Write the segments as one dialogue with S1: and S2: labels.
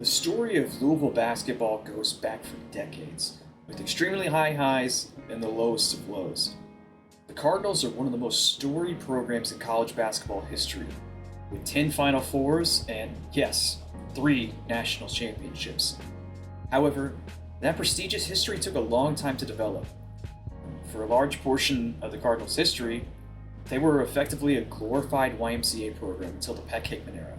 S1: The story of Louisville basketball goes back for decades, with extremely high highs and the lowest of lows. The Cardinals are one of the most storied programs in college basketball history, with 10 Final Fours and, yes, 3 national championships. However, that prestigious history took a long time to develop. For a large portion of the Cardinals' history, they were effectively a glorified YMCA program until the Pat Kelsey era,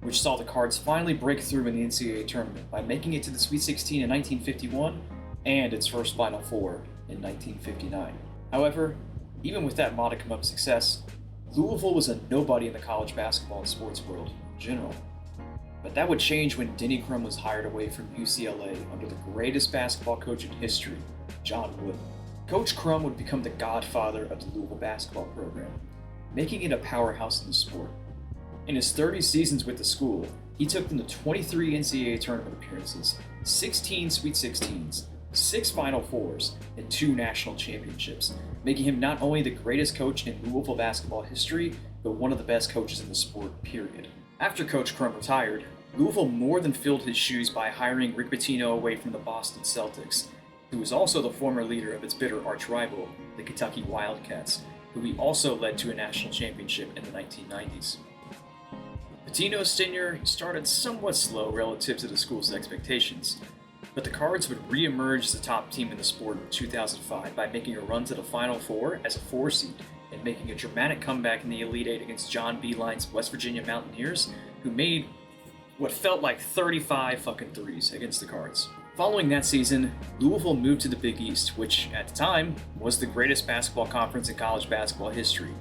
S1: which saw the Cards finally break through in the NCAA tournament by making it to the Sweet 16 in 1951 and its first Final Four in 1959. However, even with that modicum of success, Louisville was a nobody in the college basketball and sports world in general. But that would change when Denny Crum was hired away from UCLA under the greatest basketball coach in history, John Wooden. Coach Crum would become the godfather of the Louisville basketball program, making it a powerhouse in the sport. In his 30 seasons with the school, he took them to 23 NCAA tournament appearances, 16 Sweet 16s, 6 Final Fours, and 2 national championships, making him not only the greatest coach in Louisville basketball history, but one of the best coaches in the sport, period. After Coach Crum retired, Louisville more than filled his shoes by hiring Rick Pitino away from the Boston Celtics, who was also the former leader of its bitter arch-rival, the Kentucky Wildcats, who he also led to a national championship in the 1990s. Pitino's tenure started somewhat slow relative to the school's expectations, but the Cards would re-emerge as the top team in the sport in 2005 by making a run to the Final Four as a 4 seed and making a dramatic comeback in the Elite Eight against John Beilein's West Virginia Mountaineers, who made what felt like 35 fucking threes against the Cards. Following that season, Louisville moved to the Big East, which at the time was the greatest basketball conference in college basketball history.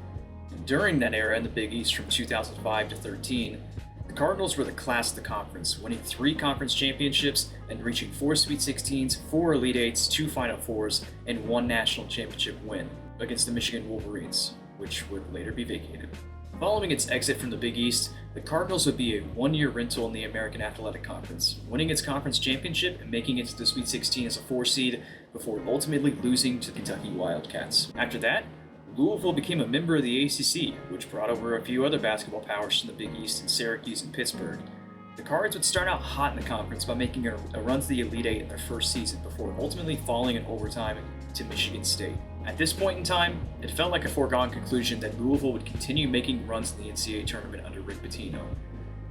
S1: And during that era in the Big East from 2005 to 13, the Cardinals were the class of the conference, winning 3 conference championships and reaching 4 Sweet 16s, 4 Elite Eights, 2 Final Fours, and 1 national championship win against the Michigan Wolverines, which would later be vacated. Following its exit from the Big East, the Cardinals would be a 1-year rental in the American Athletic Conference, winning its conference championship and making it to the Sweet 16 as a 4 seed before ultimately losing to the Kentucky Wildcats. After that, Louisville became a member of the ACC, which brought over a few other basketball powers from the Big East in Syracuse and Pittsburgh. The Cards would start out hot in the conference by making a run to the Elite Eight in their first season before ultimately falling in overtime to Michigan State. At this point in time, it felt like a foregone conclusion that Louisville would continue making runs in the NCAA tournament under Rick Pitino.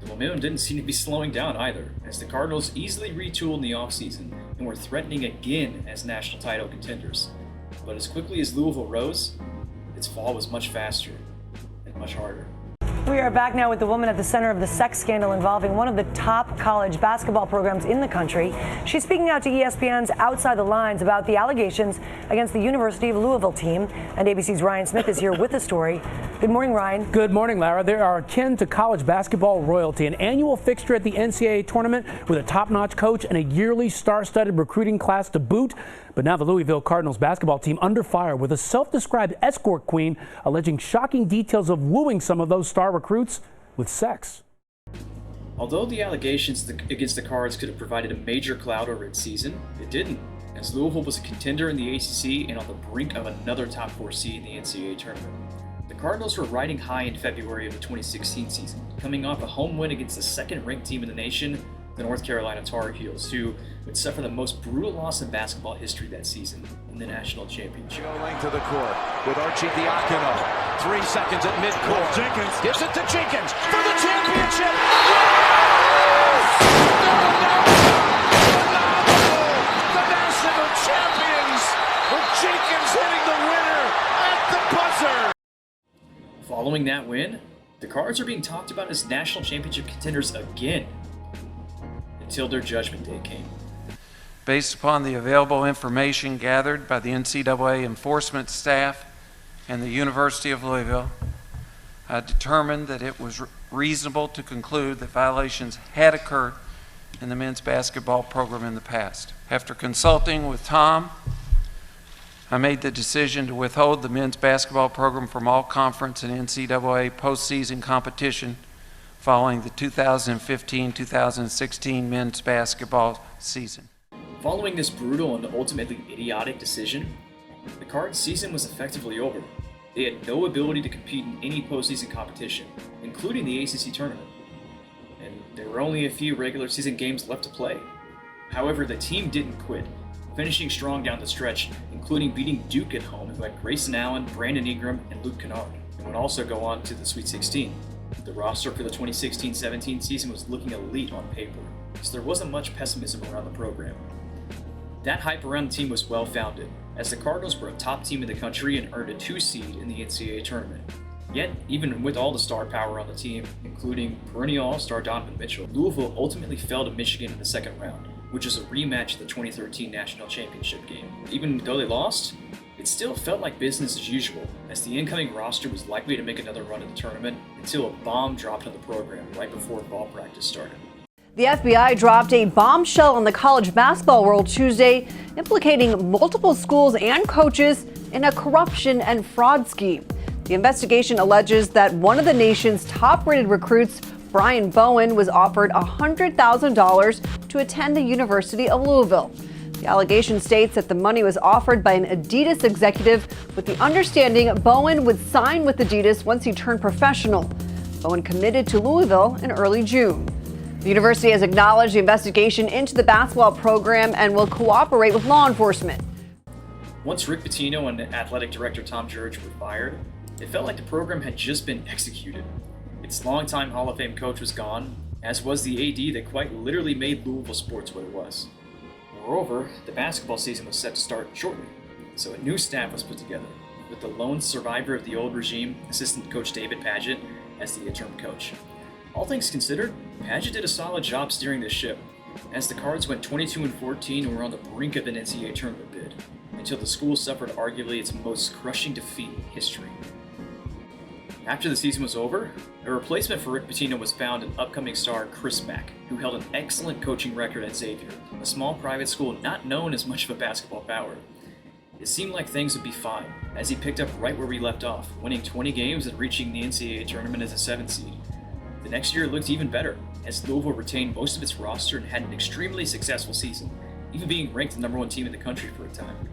S1: The momentum didn't seem to be slowing down either, as the Cardinals easily retooled in the offseason and were threatening again as national title contenders. But as quickly as Louisville rose, its fall was much faster and much harder.
S2: We are back now with the woman at the center of the sex scandal involving one of the top college basketball programs in the country. She's speaking out to ESPN's Outside the Lines about the allegations against the University of Louisville team. And ABC's Ryan Smith is here with the story. Good morning, Ryan.
S3: Good morning, Lara. They are akin to college basketball royalty, an annual fixture at the NCAA tournament with a top-notch coach and a yearly star-studded recruiting class to boot. But now the Louisville Cardinals basketball team under fire with a self-described escort queen alleging shocking details of wooing some of those star recruits with sex.
S1: Although the allegations against the Cards could have provided a major cloud over its season, it didn't, as Louisville was a contender in the ACC and on the brink of another top 4 seed in the NCAA tournament. The Cardinals were riding high in February of the 2016 season, coming off a home win against the second-ranked team in the nation, the North Carolina Tar Heels, who would suffer the most brutal loss in basketball history that season in the national championship.
S4: Length of the court with Archie Diacono. 3 seconds at midcourt. Jenkins gives it to Jenkins for the championship. The national champions with Jenkins hitting the winner at the buzzer.
S1: Following that win, the Cards are being talked about as national championship contenders again, until their judgment day came.
S5: Based upon the available information gathered by the NCAA enforcement staff and the University of Louisville, I determined that it was reasonable to conclude that violations had occurred in the men's basketball program in the past. After consulting with Tom, I made the decision to withhold the men's basketball program from all conference and NCAA postseason competition following the 2015-2016 men's basketball season.
S1: Following this brutal and ultimately idiotic decision, the Cards' season was effectively over. They had no ability to compete in any postseason competition, including the ACC tournament. And There were only a few regular season games left to play. However, the team didn't quit, finishing strong down the stretch, including beating Duke at home, who had Grayson Allen, Brandon Ingram, and Luke Kennard, and would also go on to the Sweet 16. The roster for the 2016-17 season was looking elite on paper, so there wasn't much pessimism around the program. That hype around the team was well-founded, as the Cardinals were a top team in the country and earned a 2 seed in the NCAA tournament. Yet, even with all the star power on the team, including perennial All-Star Donovan Mitchell, Louisville ultimately fell to Michigan in the second round, which is a rematch of the 2013 National Championship game. Even though they lost, it still felt like business as usual, as the incoming roster was likely to make another run at the tournament until a bomb dropped on the program right before ball practice started.
S6: The FBI dropped a bombshell in the college basketball world Tuesday, implicating multiple schools and coaches in a corruption and fraud scheme. The investigation alleges that one of the nation's top-rated recruits, Brian Bowen, was offered $100,000 to attend the University of Louisville. The allegation states that the money was offered by an Adidas executive with the understanding Bowen would sign with Adidas once he turned professional. Bowen committed to Louisville in early June. The university has acknowledged the investigation into the basketball program and will cooperate with law enforcement.
S1: Once Rick Pitino and athletic director Tom George were fired, it felt like the program had just been executed. Its longtime Hall of Fame coach was gone, as was the AD that quite literally made Louisville sports what it was. Moreover, the basketball season was set to start shortly, so a new staff was put together, with the lone survivor of the old regime, assistant coach David Padgett, as the interim coach. All things considered, Padgett did a solid job steering this ship, as the Cards went 22-14 and were on the brink of an NCAA tournament bid, until the school suffered arguably its most crushing defeat in history. After the season was over, a replacement for Rick Pitino was found in upcoming star Chris Mack, who held an excellent coaching record at Xavier, a small private school not known as much of a basketball power. It seemed like things would be fine, as he picked up right where we left off, winning 20 games and reaching the NCAA tournament as a 7th seed. The next year looked even better, as Louisville retained most of its roster and had an extremely successful season, even being ranked the #1 team in the country for a time.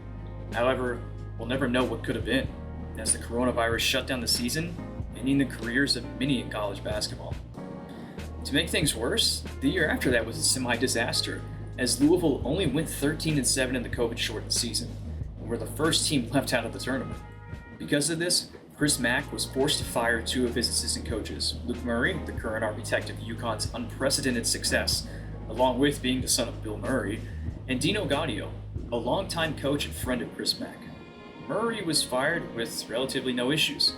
S1: However, we'll never know what could have been, as the coronavirus shut down the season, ending the careers of many in college basketball. To make things worse, the year after that was a semi-disaster, as Louisville only went 13-7 in the COVID-shortened season, and were the first team left out of the tournament. Because of this, Chris Mack was forced to fire 2 of his assistant coaches, Luke Murray, the current Army Tech of UConn's unprecedented success, along with being the son of Bill Murray, and Dino Gaudio, a longtime coach and friend of Chris Mack. Murray was fired with relatively no issues,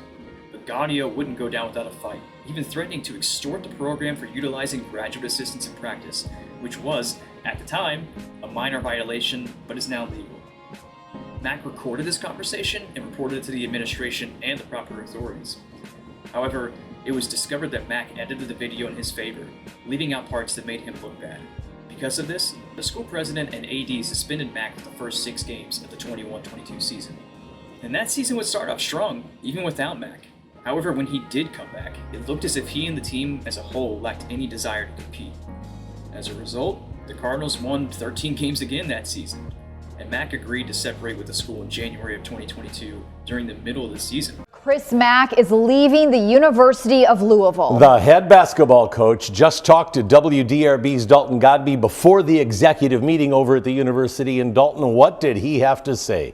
S1: but Gaudio wouldn't go down without a fight, even threatening to extort the program for utilizing graduate assistants in practice, which was, at the time, a minor violation, but is now legal. Mack recorded this conversation and reported it to the administration and the proper authorities. However, it was discovered that Mack edited the video in his favor, leaving out parts that made him look bad. Because of this, the school president and AD suspended Mack for the first 6 games of the 21-22 season. And that season would start off strong, even without Mack. However, when he did come back, it looked as if he and the team as a whole lacked any desire to compete. As a result, the Cardinals won 13 games again that season, and Mack agreed to separate with the school in January of 2022 during the middle of the season.
S7: Chris Mack is leaving the University of Louisville.
S8: The head basketball coach just talked to WDRB's Dalton Godby before the executive meeting over at the university in Dalton. What did he have to say?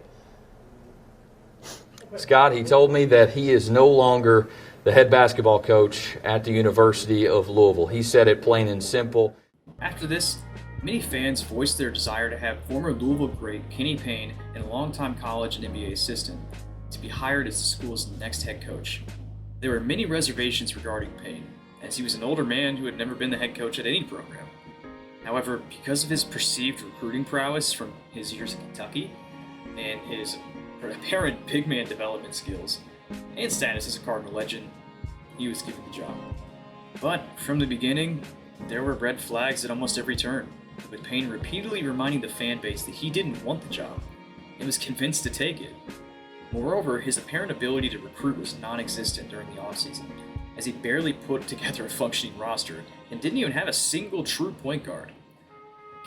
S9: Scott, he told me that he is no longer the head basketball coach at the University of Louisville. He said it plain and simple.
S1: After this, many fans voiced their desire to have former Louisville great Kenny Payne and longtime college and NBA assistant to be hired as the school's next head coach. There were many reservations regarding Payne, as he was an older man who had never been the head coach at any program. However, because of his perceived recruiting prowess from his years in Kentucky and his apparent big man development skills and status as a Cardinal legend, he was given the job. But from the beginning, there were red flags at almost every turn, with Payne repeatedly reminding the fan base that he didn't want the job and was convinced to take it. Moreover, his apparent ability to recruit was non-existent during the offseason, as he barely put together a functioning roster and didn't even have a single true point guard.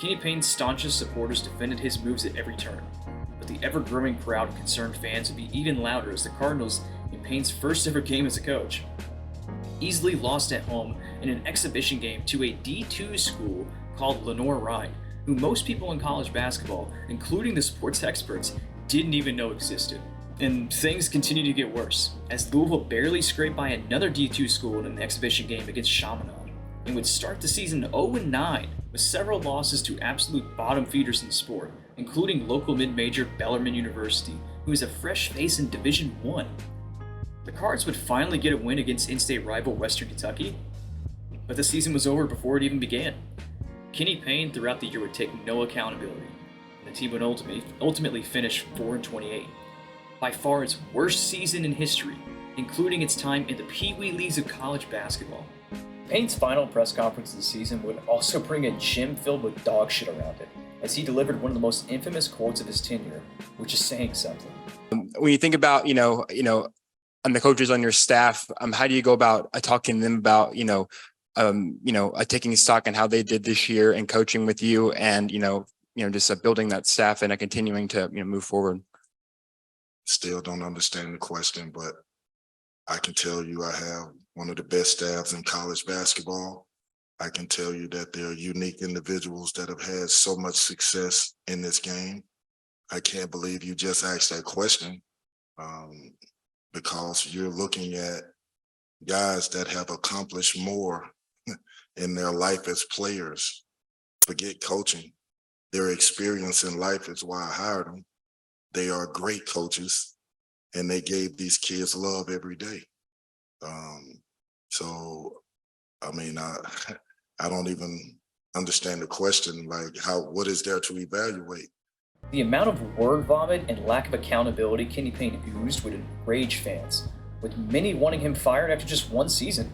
S1: Kenny Payne's staunchest supporters defended his moves at every turn, but the ever-growing crowd of concerned fans would be even louder as the Cardinals in Payne's first ever game as a coach. easily lost at home in an exhibition game to a D2 school called Lenore-Rhyne, who most people in college basketball, including the sports experts, didn't even know existed. And things continue to get worse, as Louisville barely scraped by another D2 school in an exhibition game against Chaminade, and would start the season 0-9 with several losses to absolute bottom feeders in the sport, including local mid-major Bellarmine University, who is a fresh face in Division I. The Cards would finally get a win against in-state rival Western Kentucky, but the season was over before it even began. Kenny Payne throughout the year would take no accountability, and the team would ultimately finish 4-28. By far its worst season in history, including its time in the Pee Wee leagues of college basketball. Payne's final press conference of the season would also bring a gym filled with dog shit around it, as he delivered one of the most infamous quotes of his tenure, which is saying something.
S10: When you think about, and the coaches on your staff, how do you go about talking to them about, taking stock in how they did this year and coaching with you and, just building that staff and continuing to, move forward?
S11: Still don't understand the question, but I can tell you I have one of the best staffs in college basketball. I can tell you that there are unique individuals that have had so much success in this game. I can't believe you just asked that question because you're looking at guys that have accomplished more in their life as players. Forget coaching. Their experience in life is why I hired them. They are great coaches, and they gave these kids love every day. I don't even understand the question, what is there to evaluate?
S1: The amount of word vomit and lack of accountability Kenny Payne oozed would enrage fans, with many wanting him fired after just one season.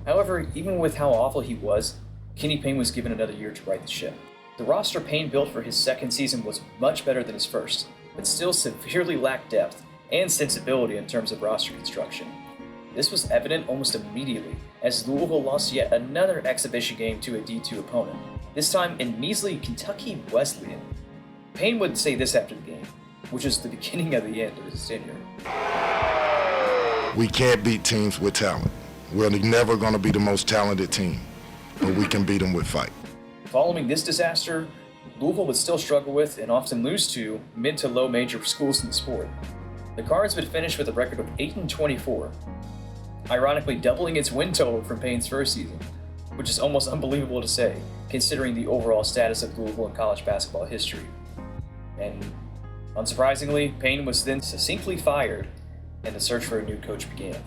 S1: However, even with how awful he was, Kenny Payne was given another year to right the ship. The roster Payne built for his second season was much better than his first, but still severely lacked depth and sensibility in terms of roster construction. This was evident almost immediately, as Louisville lost yet another exhibition game to a D2 opponent, this time in measly Kentucky Wesleyan. Payne would say this after the game, which is the beginning of the end of his tenure.
S11: We can't beat teams with talent. We're never going to be the most talented team, but we can beat them with fight.
S1: Following this disaster, Louisville would still struggle with and often lose to mid to low major schools in the sport. The Cards would finish with a record of 8-24, ironically doubling its win total from Payne's first season, which is almost unbelievable to say, considering the overall status of Louisville in college basketball history. And unsurprisingly, Payne was then succinctly fired, and the search for a new coach began.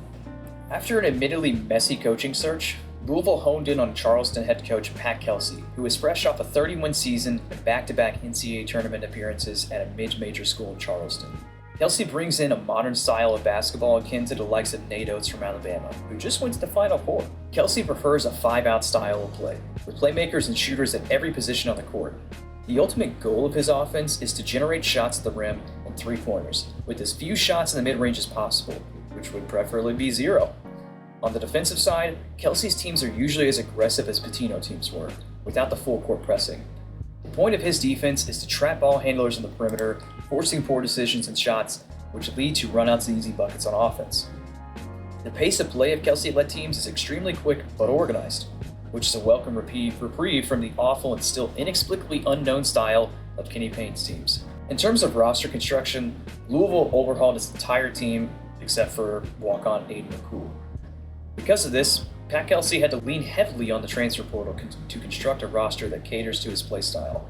S1: After an admittedly messy coaching search, Louisville honed in on Charleston head coach Pat Kelsey, who was fresh off a 30-win season and back-to-back NCAA tournament appearances at a mid-major school in Charleston. Kelsey brings in a modern style of basketball akin to the likes of Nate Oates from Alabama, who just went to the Final Four. Kelsey prefers a 5-out style of play, with playmakers and shooters at every position on the court. The ultimate goal of his offense is to generate shots at the rim and three-pointers, with as few shots in the mid-range as possible, which would preferably be 0. On the defensive side, Kelsey's teams are usually as aggressive as Pitino teams were, without the full-court pressing. The point of his defense is to trap ball handlers on the perimeter, forcing poor decisions and shots, which lead to runouts and easy buckets on offense. The pace of play of Kelsey-led teams is extremely quick but organized, which is a welcome reprieve from the awful and still inexplicably unknown style of Kenny Payne's teams. In terms of roster construction, Louisville overhauled its entire team except for walk-on Aiden McCool. Because of this, Pat Kelsey had to lean heavily on the transfer portal to construct a roster that caters to his play style.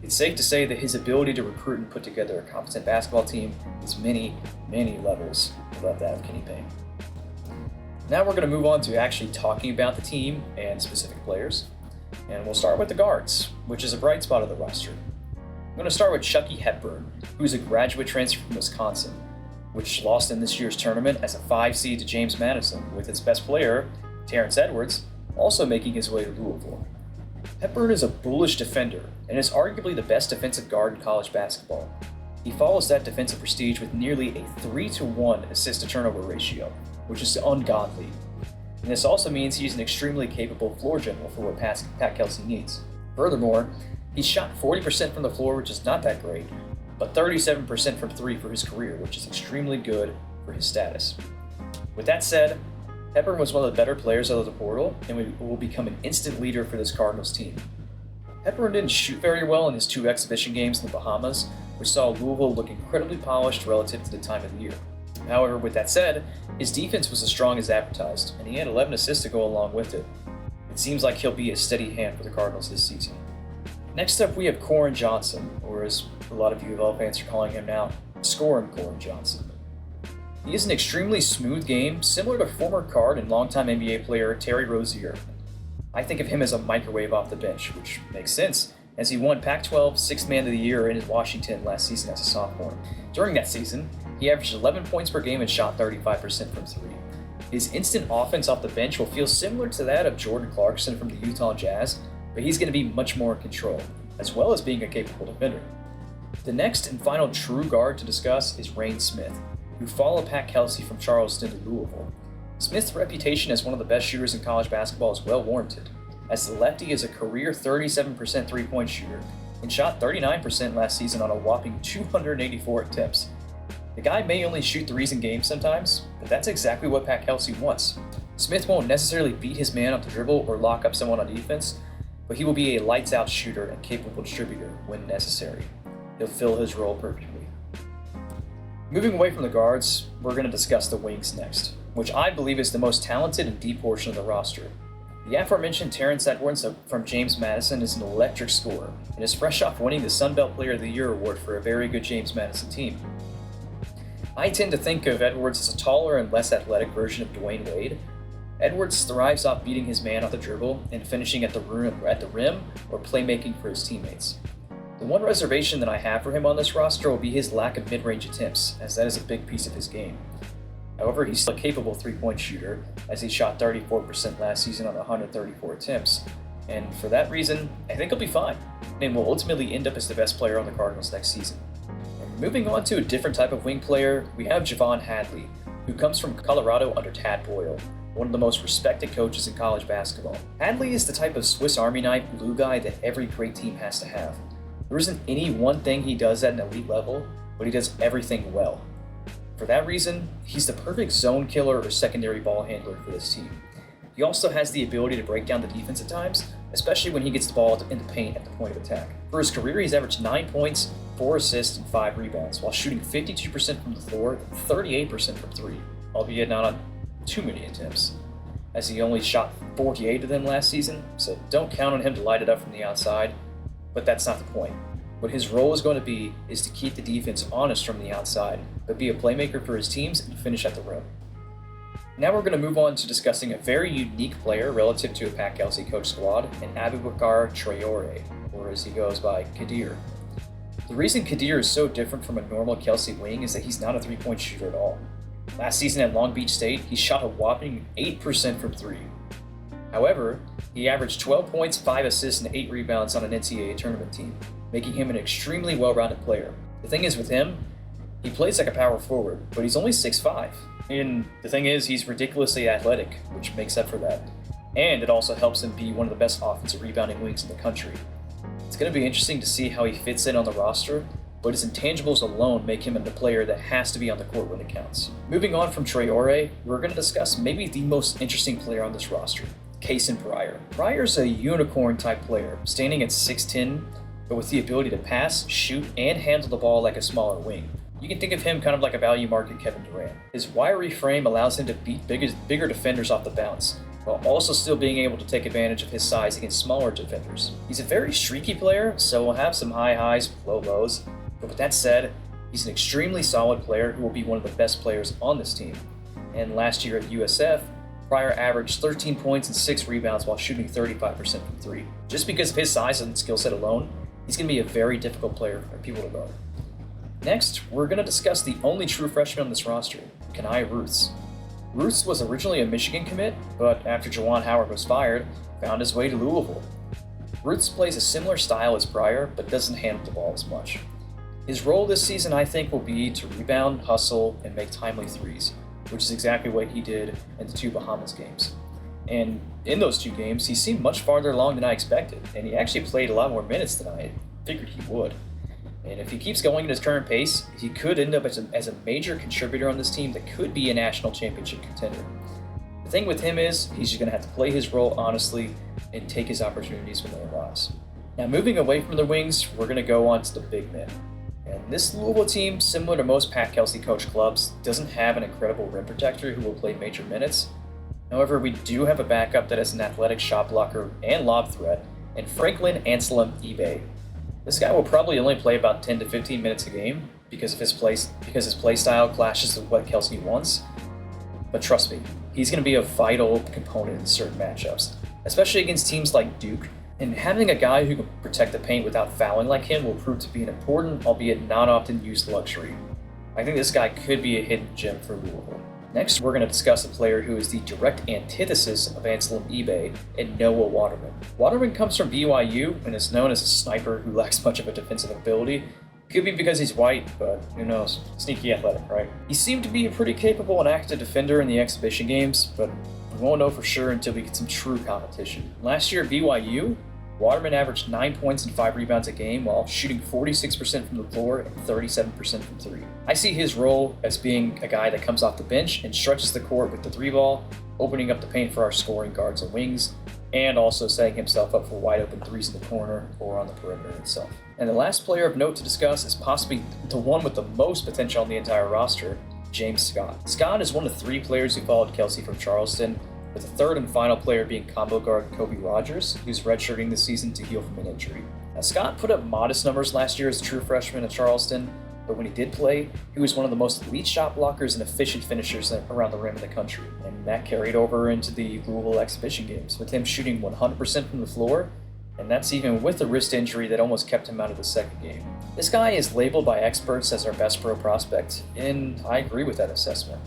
S1: It's safe to say that his ability to recruit and put together a competent basketball team is many, many levels above that of Kenny Payne. Now we're going to move on to actually talking about the team and specific players. And we'll start with the guards, which is a bright spot of the roster. I'm going to start with Chucky Hepburn, who's a graduate transfer from Wisconsin, which lost in this year's tournament as a 5 seed to James Madison, with its best player, Terrence Edwards, also making his way to Louisville. Hepburn is a bullish defender and is arguably the best defensive guard in college basketball. He follows that defensive prestige with nearly a 3-to-1 assist-to-turnover ratio, which is ungodly. And this also means he's an extremely capable floor general for what Pat Kelsey needs. Furthermore, he shot 40% from the floor, which is not that great, but 37% from 3 for his career, which is extremely good for his status. With that said, Hepburn was one of the better players out of the portal and will become an instant leader for this Cardinals team. Hepburn didn't shoot very well in his 2 exhibition games in the Bahamas, which saw Louisville look incredibly polished relative to the time of the year. However, with that said, his defense was as strong as advertised, and he had 11 assists to go along with it. It seems like he'll be a steady hand for the Cardinals this season. Next up, we have Corin Johnson, or as a lot of UofL fans are calling him now, Scorin' Corin Johnson. He is an extremely smooth game, similar to former Card and longtime NBA player Terry Rozier. I think of him as a microwave off the bench, which makes sense, as he won Pac-12 6th Man of the Year in Washington last season as a sophomore. During that season, he averaged 11 points per game and shot 35% from 3. His instant offense off the bench will feel similar to that of Jordan Clarkson from the Utah Jazz, but he's going to be much more in control, as well as being a capable defender. The next and final true guard to discuss is Rain Smith, who followed Pat Kelsey from Charleston to Louisville. Smith's reputation as one of the best shooters in college basketball is well warranted, as the lefty is a career 37% three-point shooter and shot 39% last season on a whopping 284 attempts. The guy may only shoot threes in games sometimes, but that's exactly what Pat Kelsey wants. Smith won't necessarily beat his man off the dribble or lock up someone on defense, but he will be a lights-out shooter and capable distributor when necessary. He'll fill his role perfectly. Moving away from the guards, we're going to discuss the wings next, which I believe is the most talented and deep portion of the roster. The aforementioned Terrence Edwards from James Madison is an electric scorer and is fresh off winning the Sun Belt Player of the Year award for a very good James Madison team. I tend to think of Edwards as a taller and less athletic version of Dwayne Wade. Edwards thrives off beating his man off the dribble and finishing at the rim or playmaking for his teammates. The one reservation that I have for him on this roster will be his lack of mid-range attempts, as that is a big piece of his game. However, he's still a capable three-point shooter, as he shot 34% last season on 134 attempts, and for that reason, I think he'll be fine, and will ultimately end up as the best player on the Cardinals next season. Moving on to a different type of wing player, we have Javon Hadley, who comes from Colorado under Tad Boyle, one of the most respected coaches in college basketball. Hadley is the type of Swiss Army knife glue guy that every great team has to have. There isn't any one thing he does at an elite level, but he does everything well. For that reason, he's the perfect zone killer or secondary ball handler for this team. He also has the ability to break down the defense at times, especially when he gets the ball in the paint at the point of attack. For his career, he's averaged 9 points, 4 assists, and 5 rebounds, while shooting 52% from the floor and 38% from 3, albeit not on too many attempts, as he only shot 48 of them last season, so don't count on him to light it up from the outside, but that's not the point. What his role is going to be is to keep the defense honest from the outside, but be a playmaker for his teams and finish at the rim. Now we're going to move on to discussing a very unique player relative to a Pat Kelsey coach squad, and Abubakar Traore, or as he goes by, Kadir. The reason Kadir is so different from a normal Kelsey wing is that he's not a three-point shooter at all. Last season at Long Beach State, he shot a whopping 8% from 3. However, he averaged 12 points, 5 assists, and 8 rebounds on an NCAA tournament team, making him an extremely well-rounded player. The thing is with him, he plays like a power forward, but he's only 6'5". And the thing is, he's ridiculously athletic, which makes up for that. And it also helps him be one of the best offensive rebounding wings in the country. It's going to be interesting to see how he fits in on the roster, but his intangibles alone make him a player that has to be on the court when it counts. Moving on from Traore, we're going to discuss maybe the most interesting player on this roster, Kason Pryor. Pryor's a unicorn-type player, standing at 6'10", but with the ability to pass, shoot, and handle the ball like a smaller wing. You can think of him kind of like a value market Kevin Durant. His wiry frame allows him to beat bigger defenders off the bounce, while also still being able to take advantage of his size against smaller defenders. He's a very streaky player, so he'll have some high highs, low lows, but with that said, he's an extremely solid player who will be one of the best players on this team. And last year at USF, Pryor averaged 13 points and 6 rebounds while shooting 35% from 3. Just because of his size and skill set alone, he's going to be a very difficult player for people to guard. Next, we're going to discuss the only true freshman on this roster, Kenai Ruths. Ruths was originally a Michigan commit, but after Juwan Howard was fired, found his way to Louisville. Ruths plays a similar style as Pryor, but doesn't handle the ball as much. His role this season, I think, will be to rebound, hustle, and make timely threes, which is exactly what he did in the 2 Bahamas games. And in those 2 games, he seemed much farther along than I expected, and he actually played a lot more minutes than I figured he would. And if he keeps going at his current pace, he could end up as a major contributor on this team that could be a national championship contender. The thing with him is he's just going to have to play his role honestly and take his opportunities when they arise. Now, moving away from the wings, we're going to go on to the big men. And this Louisville team, similar to most Pat Kelsey coached clubs, doesn't have an incredible rim protector who will play major minutes. However, we do have a backup that has an athletic shot blocker and lob threat, and Franklin Anselm eBay. This guy will probably only play about 10 to 15 minutes a game because his play style clashes with what Kelsey wants. But trust me, he's going to be a vital component in certain matchups, especially against teams like Duke. And having a guy who can protect the paint without fouling like him will prove to be an important, albeit not often used luxury. I think this guy could be a hidden gem for Louisville. Next, we're going to discuss a player who is the direct antithesis of Anselm eBay and Noah Waterman. Waterman comes from BYU and is known as a sniper who lacks much of a defensive ability. Could be because he's white, but who knows? Sneaky athletic, right? He seemed to be a pretty capable and active defender in the exhibition games, but we won't know for sure until we get some true competition. Last year at BYU, Waterman averaged 9 points and 5 rebounds a game while shooting 46% from the floor and 37% from three. I see his role as being a guy that comes off the bench and stretches the court with the three ball, opening up the paint for our scoring guards and wings, and also setting himself up for wide open threes in the corner or on the perimeter itself. And the last player of note to discuss is possibly the one with the most potential on the entire roster, James Scott. Scott is one of 3 players who followed Kelsey from Charleston, with the third and final player being combo guard Kobe Rogers, who's redshirting this season to heal from an injury. Now, Scott put up modest numbers last year as a true freshman at Charleston, but when he did play, he was one of the most elite shot blockers and efficient finishers around the rim in the country. And that carried over into the Louisville exhibition games, with him shooting 100% from the floor, and that's even with a wrist injury that almost kept him out of the second game. This guy is labeled by experts as our best pro prospect, and I agree with that assessment.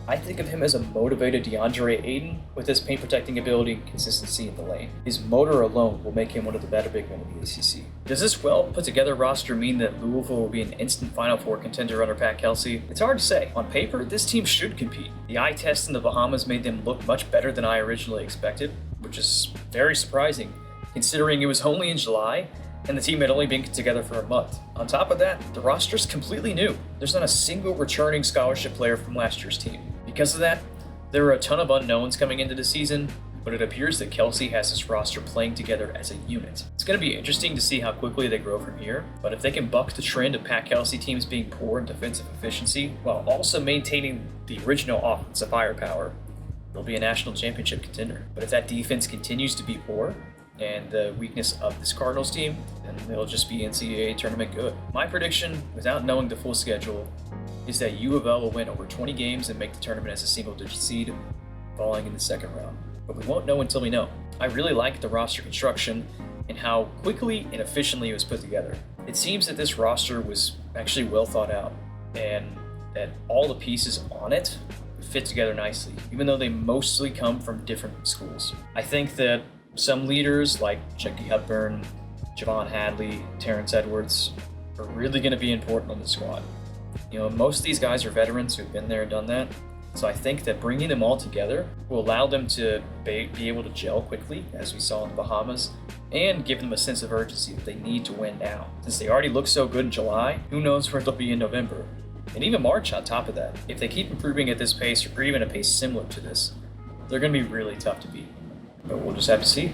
S1: I think of him as a motivated DeAndre Ayton with his paint protecting ability and consistency in the lane. His motor alone will make him one of the better big men in the ACC. Does this well put together roster mean that Louisville will be an instant Final Four contender under Pat Kelsey? It's hard to say. On paper, this team should compete. The eye test in the Bahamas made them look much better than I originally expected, which is very surprising considering it was only in July and the team had only been together for a month. On top of that, the roster's completely new. There's not a single returning scholarship player from last year's team. Because of that, there are a ton of unknowns coming into the season, but it appears that Kelsey has his roster playing together as a unit. It's going to be interesting to see how quickly they grow from here, but if they can buck the trend of Pat Kelsey teams being poor in defensive efficiency while also maintaining the original offensive firepower, they'll be a national championship contender. But if that defense continues to be poor, and the weakness of this Cardinals team, then it'll just be NCAA tournament good. My prediction, without knowing the full schedule, is that U of L will win over 20 games and make the tournament as a single-digit seed, falling in the second round. But we won't know until we know. I really like the roster construction and how quickly and efficiently it was put together. It seems that this roster was actually well thought out, and that all the pieces on it fit together nicely, even though they mostly come from different schools. I think that some leaders like Chucky Hudburn, Javon Hadley, Terrence Edwards are really going to be important on the squad. You know, most of these guys are veterans who've been there and done that, so I think that bringing them all together will allow them to be able to gel quickly, as we saw in the Bahamas, and give them a sense of urgency that they need to win now. Since they already look so good in July, who knows where they'll be in November, and even March on top of that. If they keep improving at this pace, or even a pace similar to this, they're going to be really tough to beat. But we'll just have to see.